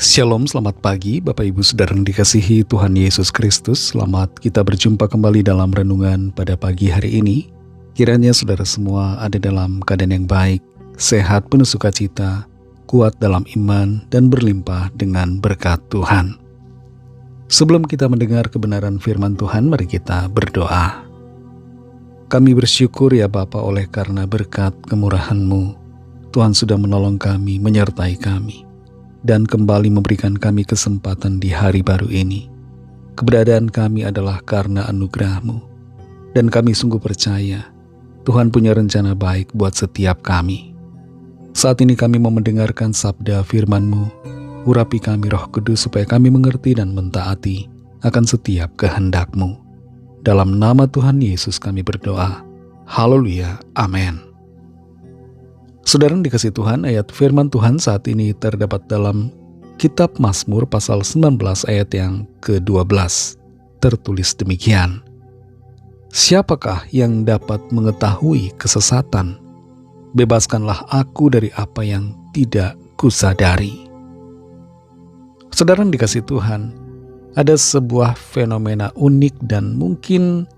Shalom, selamat pagi Bapak Ibu Saudara yang dikasihi Tuhan Yesus Kristus. Selamat kita berjumpa kembali dalam renungan pada pagi hari ini. Kiranya saudara semua ada dalam keadaan yang baik, sehat, penuh sukacita, kuat dalam iman, dan berlimpah dengan berkat Tuhan. Sebelum kita mendengar kebenaran firman Tuhan, mari kita berdoa. Kami bersyukur ya Bapa, oleh karena berkat kemurahan-Mu, Tuhan sudah menolong kami, menyertai kami, dan kembali memberikan kami kesempatan di hari baru ini. Keberadaan kami adalah karena anugerah-Mu, dan kami sungguh percaya Tuhan punya rencana baik buat setiap kami. Saat ini kami mau mendengarkan sabda firman-Mu. Urapi kami Roh Kudus supaya kami mengerti dan mentaati akan setiap kehendak-Mu. Dalam nama Tuhan Yesus kami berdoa. Haleluya, amin. Saudara yang dikasihi Tuhan, ayat firman Tuhan saat ini terdapat dalam kitab Mazmur pasal 19 ayat yang ke-12. Tertulis demikian. Siapakah yang dapat mengetahui kesesatan? Bebaskanlah aku dari apa yang tidak kusadari. Saudara yang dikasihi Tuhan, ada sebuah fenomena unik dan mungkin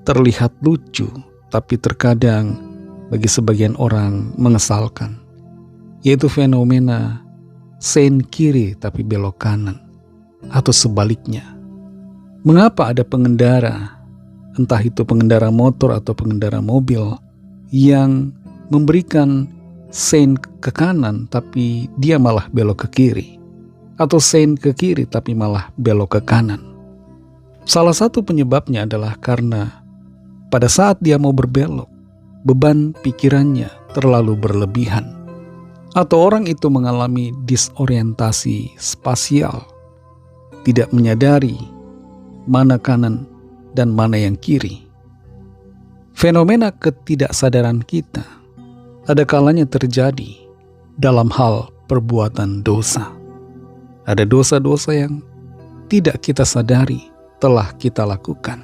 terlihat lucu, tapi terkadang bagi sebagian orang mengesalkan, yaitu fenomena sein kiri tapi belok kanan, atau sebaliknya. Mengapa ada pengendara, entah itu pengendara motor atau pengendara mobil, yang memberikan sein ke kanan tapi dia malah belok ke kiri, atau sein ke kiri tapi malah belok ke kanan? Salah satu penyebabnya adalah karena pada saat dia mau berbelok, beban pikirannya terlalu berlebihan, atau orang itu mengalami disorientasi spasial, tidak menyadari mana kanan dan mana yang kiri. Fenomena ketidaksadaran kita ada kalanya terjadi dalam hal perbuatan dosa. Ada dosa-dosa yang tidak kita sadari telah kita lakukan.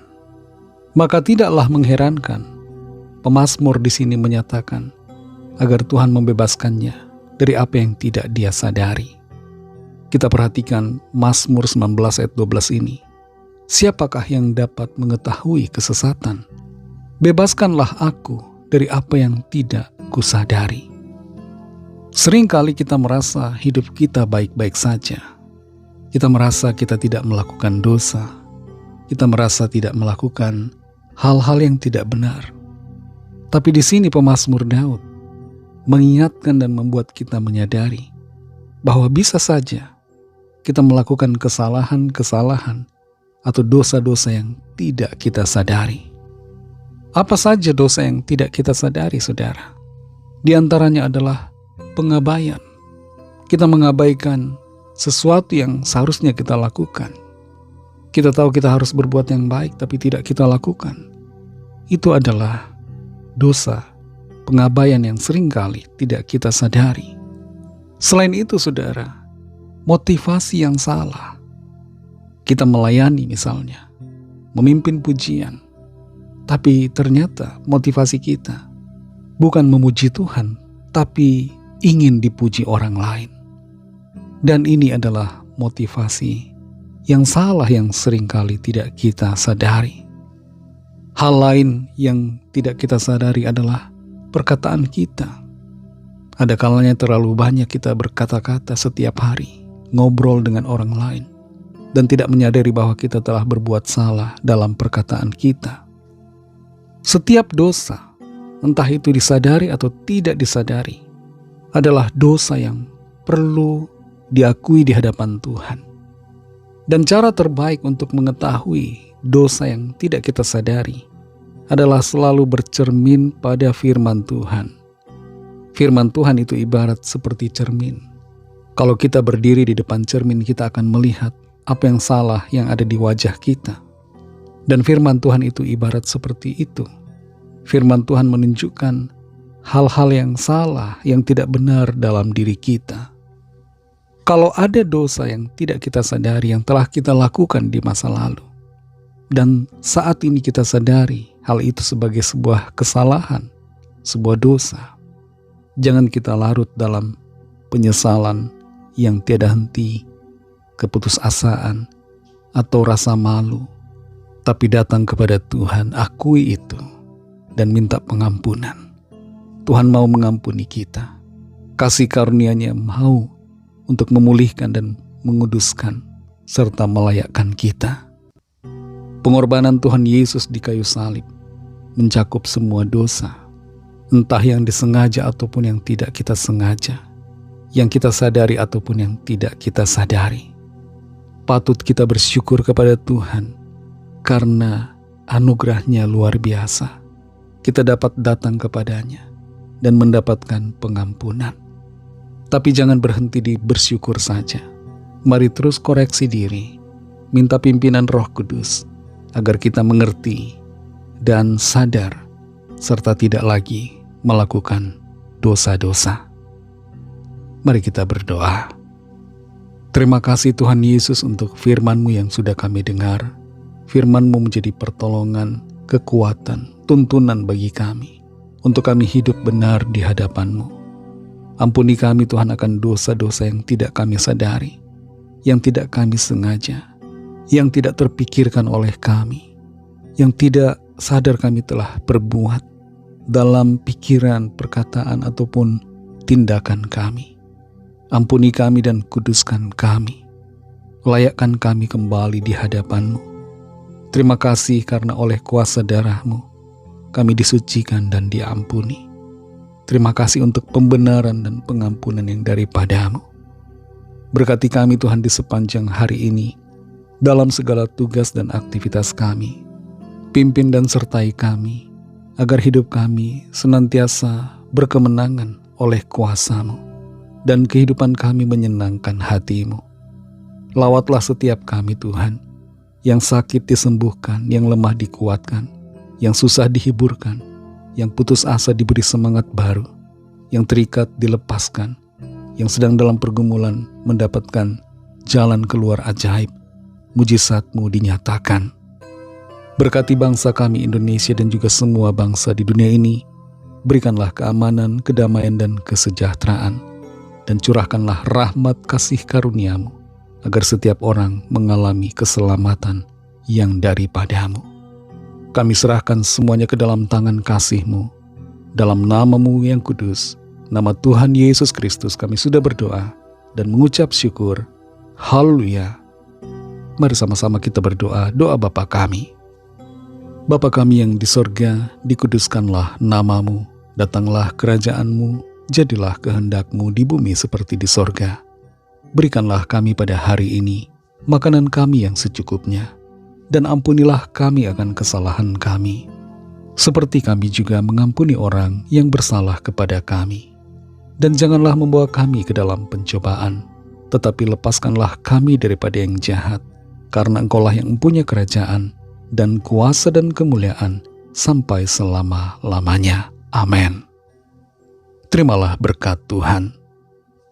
Maka tidaklah mengherankan pemazmur di sini menyatakan agar Tuhan membebaskannya dari apa yang tidak dia sadari. Kita perhatikan Mazmur 19 ayat 12 ini. Siapakah yang dapat mengetahui kesesatan? Bebaskanlah aku dari apa yang tidak kusadari. Seringkali kita merasa hidup kita baik-baik saja. Kita merasa kita tidak melakukan dosa. Kita merasa tidak melakukan hal-hal yang tidak benar. Tapi di sini pemazmur Daud mengingatkan dan membuat kita menyadari bahwa bisa saja kita melakukan kesalahan-kesalahan atau dosa-dosa yang tidak kita sadari. Apa saja dosa yang tidak kita sadari, saudara? Di antaranya adalah pengabaian. Kita mengabaikan sesuatu yang seharusnya kita lakukan. Kita tahu kita harus berbuat yang baik, tapi tidak kita lakukan. Itu adalah dosa, pengabaian yang seringkali tidak kita sadari. Selain itu, saudara, motivasi yang salah. Kita melayani misalnya, memimpin pujian, tapi ternyata motivasi kita bukan memuji Tuhan, tapi ingin dipuji orang lain. Dan ini adalah motivasi yang salah yang seringkali tidak kita sadari. Hal lain yang tidak kita sadari adalah perkataan kita. Ada kalanya terlalu banyak kita berkata-kata setiap hari, ngobrol dengan orang lain, dan tidak menyadari bahwa kita telah berbuat salah dalam perkataan kita. Setiap dosa, entah itu disadari atau tidak disadari, adalah dosa yang perlu diakui di hadapan Tuhan. Dan cara terbaik untuk mengetahui dosa yang tidak kita sadari adalah selalu bercermin pada firman Tuhan. Firman Tuhan itu ibarat seperti cermin. Kalau kita berdiri di depan cermin, kita akan melihat apa yang salah yang ada di wajah kita. Dan firman Tuhan itu ibarat seperti itu. Firman Tuhan menunjukkan hal-hal yang salah, yang tidak benar dalam diri kita. Kalau ada dosa yang tidak kita sadari yang telah kita lakukan di masa lalu, dan saat ini kita sadari hal itu sebagai sebuah kesalahan, sebuah dosa, jangan kita larut dalam penyesalan yang tiada henti keputusasaan, atau rasa malu, tapi datang kepada Tuhan, akui itu, dan minta pengampunan. Tuhan mau mengampuni kita. Kasih karunia-Nya mau untuk memulihkan dan menguduskan, serta melayakkan kita. Pengorbanan Tuhan Yesus di kayu salib mencakup semua dosa, entah yang disengaja ataupun yang tidak kita sengaja, yang kita sadari ataupun yang tidak kita sadari. Patut kita bersyukur kepada Tuhan karena anugerah-Nya luar biasa. Kita dapat datang kepada-Nya dan mendapatkan pengampunan. Tapi jangan berhenti di bersyukur saja. Mari terus koreksi diri, minta pimpinan Roh Kudus agar kita mengerti dan sadar serta tidak lagi melakukan dosa-dosa. Mari kita berdoa. Terima kasih Tuhan Yesus untuk firman-Mu yang sudah kami dengar. Firman-Mu menjadi pertolongan, kekuatan, tuntunan bagi kami, untuk kami hidup benar di hadapan-Mu. Ampuni kami Tuhan akan dosa-dosa yang tidak kami sadari, yang tidak kami sengaja, yang tidak terpikirkan oleh kami, yang tidak sadar kami telah berbuat dalam pikiran, perkataan, ataupun tindakan kami. Ampuni kami dan kuduskan kami. Layakkan kami kembali di hadapan-Mu. Terima kasih karena oleh kuasa darah-Mu kami disucikan dan diampuni. Terima kasih untuk pembenaran dan pengampunan yang daripada-Mu. Berkati kami Tuhan di sepanjang hari ini, dalam segala tugas dan aktivitas kami. Pimpin dan sertai kami, agar hidup kami senantiasa berkemenangan oleh kuasa-Mu, dan kehidupan kami menyenangkan hati-Mu. Lawatlah setiap kami Tuhan, yang sakit disembuhkan, yang lemah dikuatkan, yang susah dihiburkan, yang putus asa diberi semangat baru, yang terikat dilepaskan, yang sedang dalam pergumulan mendapatkan jalan keluar ajaib. Mujizat-Mu dinyatakan. Berkati bangsa kami Indonesia dan juga semua bangsa di dunia ini. Berikanlah keamanan, kedamaian, dan kesejahteraan. Dan curahkanlah rahmat kasih karunia-Mu, agar setiap orang mengalami keselamatan yang daripada-Mu. Kami serahkan semuanya ke dalam tangan kasih-Mu. Dalam nama-Mu yang kudus, nama Tuhan Yesus Kristus, kami sudah berdoa dan mengucap syukur. Haleluya. Mari sama-sama kita berdoa, doa Bapa kami. Bapa kami yang di sorga, dikuduskanlah nama-Mu, datanglah kerajaan-Mu, jadilah kehendak-Mu di bumi seperti di sorga. Berikanlah kami pada hari ini makanan kami yang secukupnya, dan ampunilah kami akan kesalahan kami, seperti kami juga mengampuni orang yang bersalah kepada kami. Dan janganlah membawa kami ke dalam pencobaan, tetapi lepaskanlah kami daripada yang jahat, karena Engkaulah yang mempunyai kerajaan dan kuasa dan kemuliaan sampai selama-lamanya. Amin. Terimalah berkat Tuhan.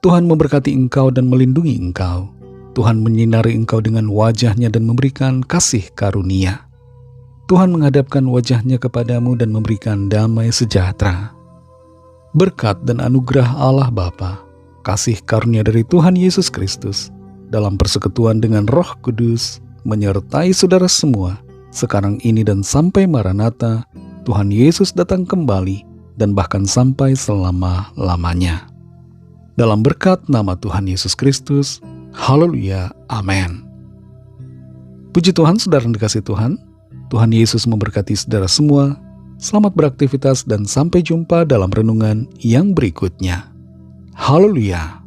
Tuhan memberkati engkau dan melindungi engkau. Tuhan menyinari engkau dengan wajah-Nya dan memberikan kasih karunia. Tuhan menghadapkan wajah-Nya kepadamu dan memberikan damai sejahtera. Berkat dan anugerah Allah Bapa, kasih karunia dari Tuhan Yesus Kristus, dalam persekutuan dengan Roh Kudus, menyertai saudara semua, sekarang ini dan sampai Maranatha, Tuhan Yesus datang kembali, dan bahkan sampai selama-lamanya. Dalam berkat nama Tuhan Yesus Kristus, haleluya, amin. Puji Tuhan, saudara yang dikasihi Tuhan, Tuhan Yesus memberkati saudara semua. Selamat beraktivitas dan sampai jumpa dalam renungan yang berikutnya. Haleluya.